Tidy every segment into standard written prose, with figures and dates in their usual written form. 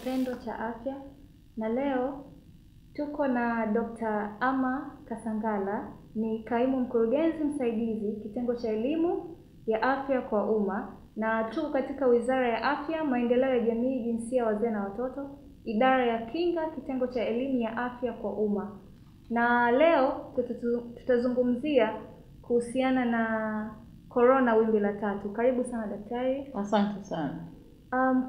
Upendo cha Afya, na leo tuko na Dr. Ama Kasangala, ni kaimu mkurugenzi msaidizi kitengo cha elimu ya afya kwa umma, na tuko katika Wizara ya Afya, Maendeleo ya Jamii, Jinsia, Wazee na Watoto, Idara ya Kinga, kitengo cha elimu ya afya kwa umma. Na leo tutazungumzia kuhusiana na corona wimbi la 3. Karibu sana daktari. Asante sana.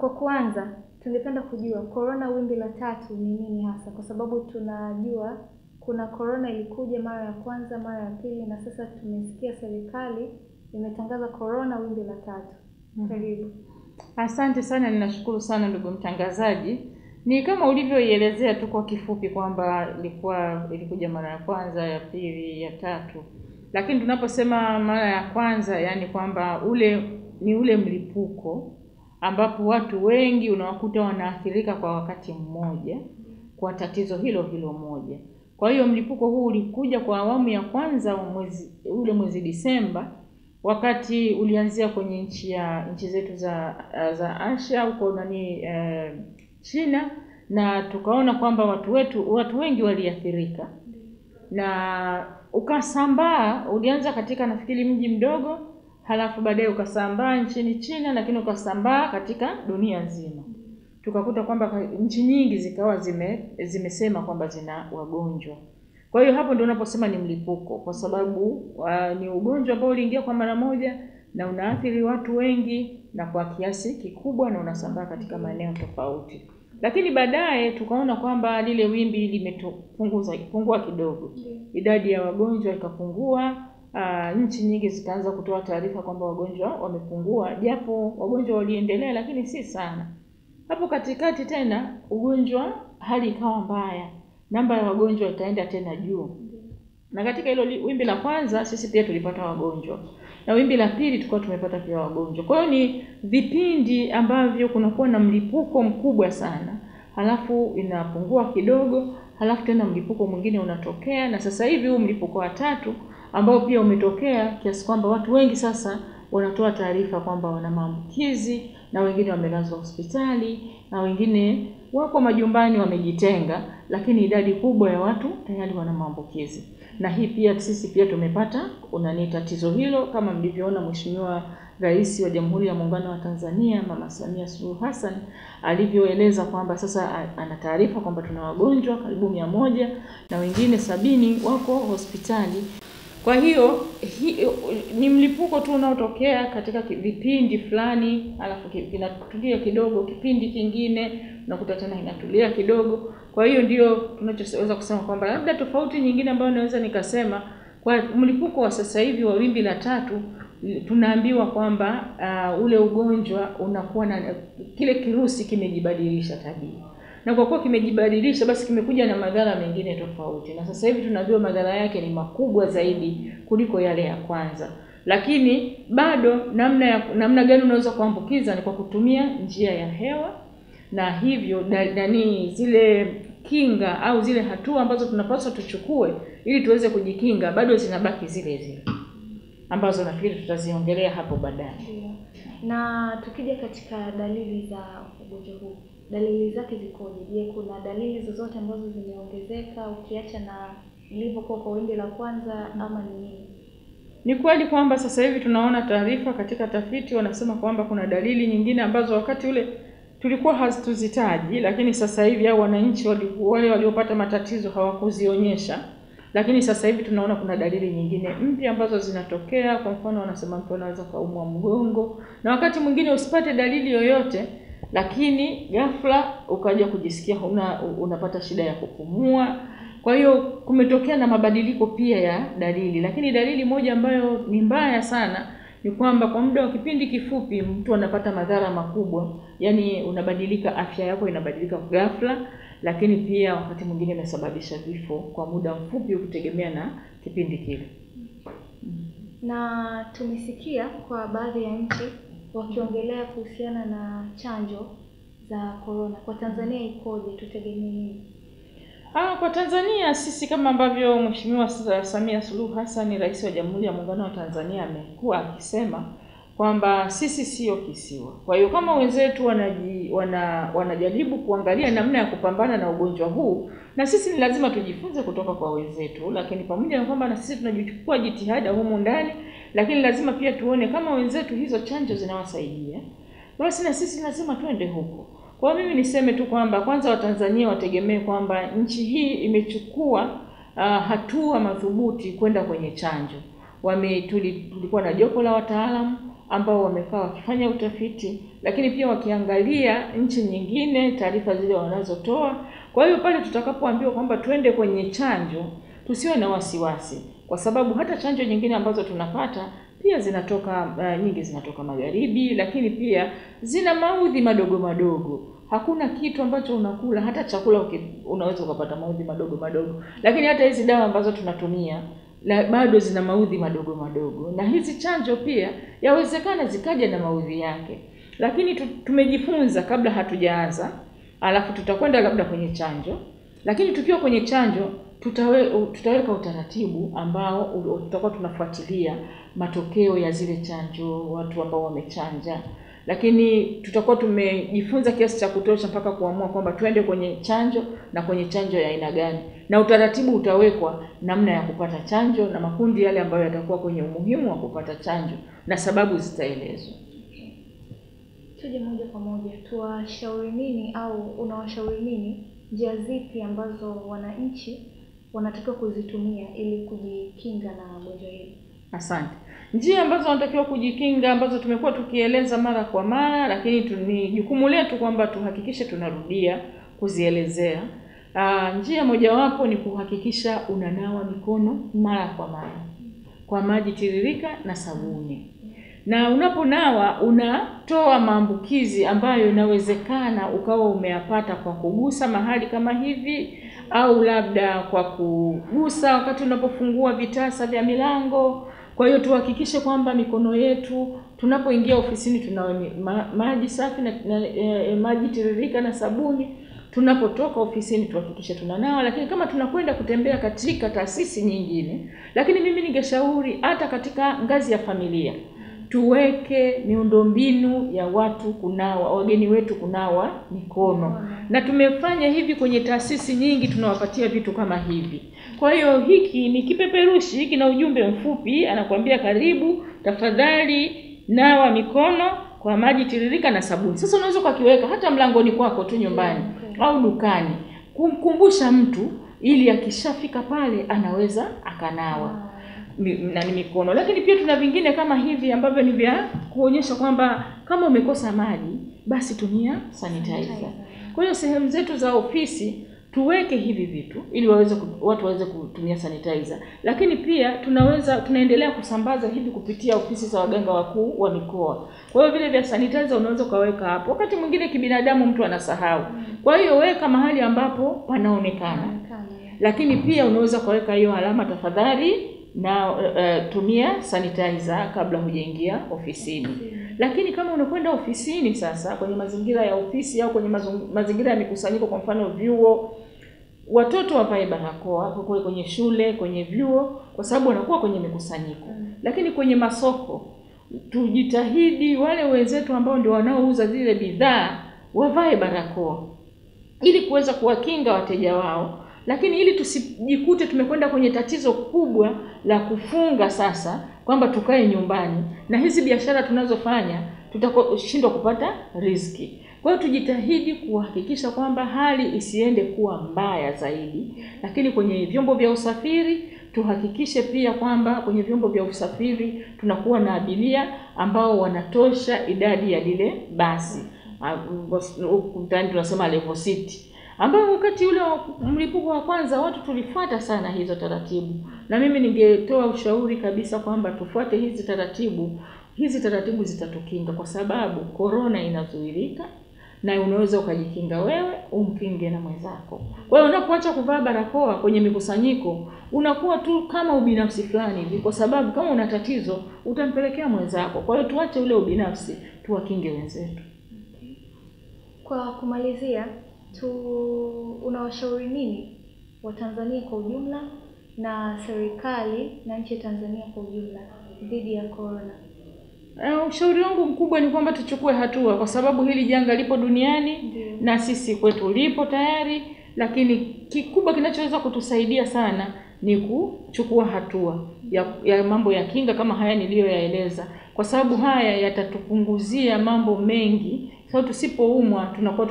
Kwa kwanza tungependa kujua corona wimbi la 3 ni nini hasa, kwa sababu tunajua kuna corona ilikuja mara ya kwanza, mara ya pili, na sasa tumesikia serikali imetangaza corona wimbi la 3. Karibu. Asante sana, ninashukuru sana ndugu mtangazaji. Ni kama ulivyoielezea tu kwa kifupi kwamba ilikuja mara ya kwanza, ya pili, ya 3. Lakini tunaposema mara ya kwanza, yani kwamba ule mlipuko ambapo watu wengi unawakuta wanaathirika kwa wakati mmoja kwa tatizo hilo moja. Kwa hiyo mlipuko huu ulikuja kwa awamu ya kwanza mwezi Disemba, wakati ulianzia kwenye nchi zetu za Asia huko China, na tukaona kwamba watu wengi waliathirika na ukasambaa. Ulianza katika nafikiri mji mdogo, halafu baadaye ukasambaa nchini China, lakini ukasambaa katika dunia nzima. Tukakuta kwamba nchi nyingi zikawa zimesema kwamba zina wagonjwa. Kwa hiyo hapo ndio unaposema ni mlipuko, kwa sababu ni ugonjwa ambao uliingia kwa mara moja na unaathiri watu wengi na kwa kiasi kikubwa, na unasambaa katika maeneo tofauti. Lakini baadaye tukaona kwamba lile wimbi limepungua kidogo. Idadi ya wagonjwa ikapungua. Nchi nyingi zikaanza kutoa taarifa kwamba wagonjwa wamepungua, japo wagonjwa waliendelea lakini si sana. Hapo katikati tena ugonjwa hali ikawa mbaya, namba ya wagonjwa ikaenda tena juu. Na katika hilo wimbi la kwanza sisi pia tulipata wagonjwa, na wimbi la pili tulikuwa tumepata pia wagonjwa. Kwa hiyo ni vipindi ambavyo kunakuwa na mlipuko mkubwa sana, halafu inapungua kidogo, halafu tena mlipuko mwingine unatokea. Na sasa hivi huu mlipuko wa 3 ambao pia umetokea kiasi kwamba watu wengi sasa wanatoa taarifa kwamba wana maambukizi, na wengine wamelazwa hospitali, na wengine wako majumbani wamejitenga, lakini idadi kubwa ya watu tayari wana maambukizi. Na hii pia sisi pia tumepata tatizo hilo, kama mlivyoona Mheshimiwa Rais wa Jamhuri ya Muungano wa Tanzania Mama Samia Suluhu Hassan alivyoeleza kwamba sasa ana taarifa kwamba tuna wagonjwa karibu 100 na wengine 70 wako hospitali. Kwa hiyo ni mlipuko tu unaotokea katika vipindi fulani, alafu kinatulia kidogo, kipindi kingine unakuta tena inatulia kidogo. Kwa hiyo ndio tunachoweza kusema kwamba labda tofauti nyingine ambayo naweza nikasema kwa mlipuko wa sasa hivi wa wimbi la 3, tunaambiwa kwamba ule ugonjwa unakuwa na kile kirusi kimejibadilisha tabia. Na kwa kuwa kimejibadilisha, basi kimekuja na madhara mengine tofauti. Na sasa hivi tunajua madhara yake ni makubwa zaidi kuliko yale ya kwanza. Lakini bado namna gani unaweza kuambukiza ni kwa kutumia njia ya hewa, na hivyo zile kinga au zile hatua ambazo tunapaswa tuchukue ili tuweze kujikinga bado zinabaki zile ambazo nafikiri tutaziongelea hapo baadaye. Na tukija katika dalili za ugonjwa huu, dalili zake zikoje? Je, kuna dalili zozote ambazo zimeongezeka ukiacha na ilivyokuwa kwa wimbi la kwanza, ama ni nini? Ni kweli kwamba sasa hivi tunaona taarifa katika tafiti wanasema kwamba kuna dalili nyingine ambazo wakati ule tulikuwa hazituzitaji, lakini sasa hivi au wananchi wale waliopata matatizo hawakuzionyesha. Lakini sasa hivi tunaona kuna dalili nyingine mpya ambazo zinatokea. Kwa mfano wanasema mtu anaweza kuumwa mgongo, na wakati mwingine usipate dalili yoyote, lakini ghafla ukaja kujisikia unapata shida ya kupumua. Kwa hiyo kumetokea na mabadiliko pia ya dalili. Lakini dalili moja ambayo ni mbaya sana ni kwamba kwa muda wa kipindi kifupi mtu anapata madhara makubwa, yani unabadilika, afya yako inabadilika ghafla, lakini pia wakati mwingine imesababisha vifo kwa muda mfupi kutegemea na kipindi kile. Na tumesikia kwa baadhi ya nchi wakiongelea kuhusiana na chanjo za corona. Kwa Tanzania ikoje? Tutegemee nini? Kwa Tanzania sisi kama ambavyo Mheshimiwa Samia Suluhu Hassan, Rais wa Jamhuri ya Muungano wa Tanzania, amekuwa akisema kwamba sisi sio kisiwa. Kwa hiyo kama wenzetu wanajaribu kuangalia namna ya kupambana na ugonjwa huu, na sisi ni lazima tujifunze kutoka kwa wenzetu, lakini pamoja na kwamba na sisi tunachukua jitihada humu ndani, lakini lazima pia tuone kama wenzetu hizo chanjo zinawasaidia, basi na sisi lazima tuende huko. Kwa mimi niseme tu kwamba kwanza Watanzania wategemee kwamba nchi hii imechukua hatua madhubuti kwenda kwenye chanjo. Tulikuwa na jopo la wataalamu ambao wamekaa wakifanya utafiti, lakini pia wakiangalia nchi nyingine, taarifa zile wanazotoa. Kwa hiyo pale tutakapoambiwa kwamba twende kwenye chanjo, tusiwe na wasiwasi, kwa sababu hata chanjo nyingine ambazo tunapata pia zinatoka nyingi zinatoka magharibi, lakini pia zina maudhi madogo madogo. Hakuna kitu ambacho unakula, hata chakula unaweza ukapata maudhi madogo madogo, lakini hata hizi dawa ambazo tunatumia bado zina maudhi madogo madogo, na hizi chanjo pia yawezekana zikaja na maudhi yake. Lakini tumejifunza kabla hatujaanza, alafu tutakwenda labda kwenye chanjo, lakini tukiwa kwenye chanjo tutaweka utaratibu ambao tutakuwa tunafuatilia matokeo ya zile chanjo, watu ambao wamechanja, lakini tutakuwa tumejifunza kiasi cha kutosha mpaka kuamua kwamba twende kwenye chanjo na kwenye chanjo ya aina gani, na utaratibu utawekwa namna ya kupata chanjo na makundi yale ambayo yatakuwa kwenye umuhimu wa kupata chanjo na sababu zitaelezwa. Tuje moja kwa moja, tuwashauri nini au unawashauri nini, njia zipi ambazo wananchi wanatakiwa kuzitumia ili kujikinga na gonjwa hili? Asante. Njia ambazo wanatakiwa kujikinga ambazo tumekuwa tukieleza mara kwa mara, lakini ni jukumu letu kwamba tuhakikishe tunarudia kuzielezea. Njia mojawapo ni kuhakikisha unanawa mikono mara kwa mara kwa maji tiririka na sabuni. Na unaponawa unatoa maambukizi ambayo inawezekana ukawa umeyapata kwa kugusa mahali kama hivi, au labda kwa kugusa wakati unapofungua vitasa vya milango. Kwa hiyo tuhakikishe kwamba mikono yetu tunapoingia ofisini tunawa maji safi na maji tiririka na sabuni. Tunapotoka ofisini tuhakikishe tunanawa, lakini kama tunakwenda kutembea katika taasisi nyingine, lakini mimi ningeshauri hata katika ngazi ya familia tuweke miundombinu ya watu kunawa, wageni wetu kunawa mikono. Na tumefanya hivi kwenye taasisi nyingi, tunawapatia vitu kama hivi. Kwa hiyo hiki ni kipeperushi, hiki na ujumbe mfupi, anakuambia karibu, tafadhali nawa mikono kwa maji tiririka na sabuni. Sasa unaweza kukiweka hata mlangoni kwako tu nyumbani au dukani, kumkumbusha mtu ili akishafika pale anaweza akanawa na mikono. Lakini pia tuna vingine kama hivi ambavyo ni vya kuonyesha kwamba kama umekosa maji basi tumia sanitizer. Kwa hiyo sehemu zetu za ofisi tuweke hivi vitu ili watu waweze kutumia sanitizer. Lakini pia tunaendelea kusambaza hivi kupitia ofisi za waganga wakuu wa mikoa. Kwa hiyo vile vya sanitizer unaweza kaweka hapo. Wakati mwingine kibinadamu mtu anasahau. Kwa hiyo weka mahali ambapo panaonekana. Lakini pia unaweza kaweka hiyo alama tafadhali na tumia sanitizer kabla hujaingia ofisini. Lakini kama unakwenda ofisini sasa, kwenye mazingira ya ofisi au kwenye mazingira ya mikusanyiko, kwa mfano vyuo, watoto wavae barakoa kwenye shule, kwenye vyuo, kwa sababu wanakuwa kwenye mikusanyiko. Lakini kwenye masoko tujitahidi wale wenzetu ambao ndio wanaouza zile bidhaa wavae barakoa ili kuweza kuwakinga wateja wao. Lakini ili tusijikute tumekwenda kwenye tatizo kubwa la kufunga sasa, kwamba tukae nyumbani na hizi biashara tunazofanya tutashindwa kupata riziki. Kwa hiyo tujitahidi kuhakikisha kwamba hali isiende kuwa mbaya zaidi. Lakini kwenye vyombo vya usafiri tuhakikishe pia kwamba kwenye vyombo vya usafiri tunakuwa na abiria ambao wanatosha idadi ya lile basi. Mtaani tunasema level city, ambao wakati ule mlipuko wa kwanza watu tulifuata sana hizo taratibu. Na mimi ningetoa ushauri kabisa kwamba tufuate hizi taratibu. Hizi taratibu zitatukinga kwa sababu corona inazuilika na unaweza ukajikinga wewe, umkinge na mwenzako. Kwa hiyo unapoacha kuvaa barakoa kwenye mikusanyiko, unakuwa tu kama ubinafsi fulani hivi, kwa sababu kama una tatizo utampelekea mwenzako. Kwa hiyo tuache ule ubinafsi, tuwakinge wenzetu. Kwa kumalizia, unawashauri nini Watanzania kwa ujumla na serikali na nchi ya Tanzania kwa ujumla dhidi ya corona? Ushauri wangu mkubwa ni kwamba tuchukue hatua, kwa sababu hili janga lipo duniani na sisi kwetu lipo tayari, lakini kikubwa kinachoweza kutusaidia sana ni kuchukua hatua ya mambo ya kinga kama haya niliyoyaeleza, kwa sababu haya yatatupunguzia mambo mengi. Sababu tusipoumwa tunakuwa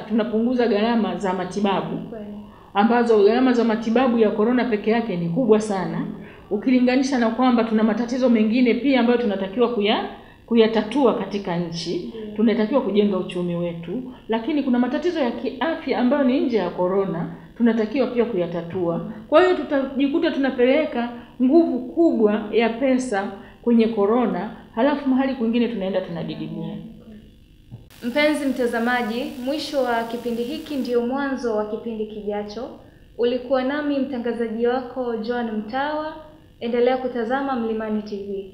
tunapunguza gharama za matibabu, ambazo gharama za matibabu ya corona peke yake ni kubwa sana, ukilinganisha na kwamba tuna matatizo mengine pia ambayo tunatakiwa kuyatatua katika nchi. Tunatakiwa kujenga uchumi wetu, lakini kuna matatizo ya kiafya ambayo ni nje ya corona, tunatakiwa pia kuyatatua. Kwa hiyo tutajikuta tunapeleka nguvu kubwa ya pesa kwenye corona, halafu mahali kwingine tunaenda tunadidimia. Mpenzi mtazamaji, mwisho wa kipindi hiki ndio mwanzo wa kipindi kijacho. Ulikuwa nami mtangazaji wako Joan Mtawa. Endelea kutazama Mlimani TV.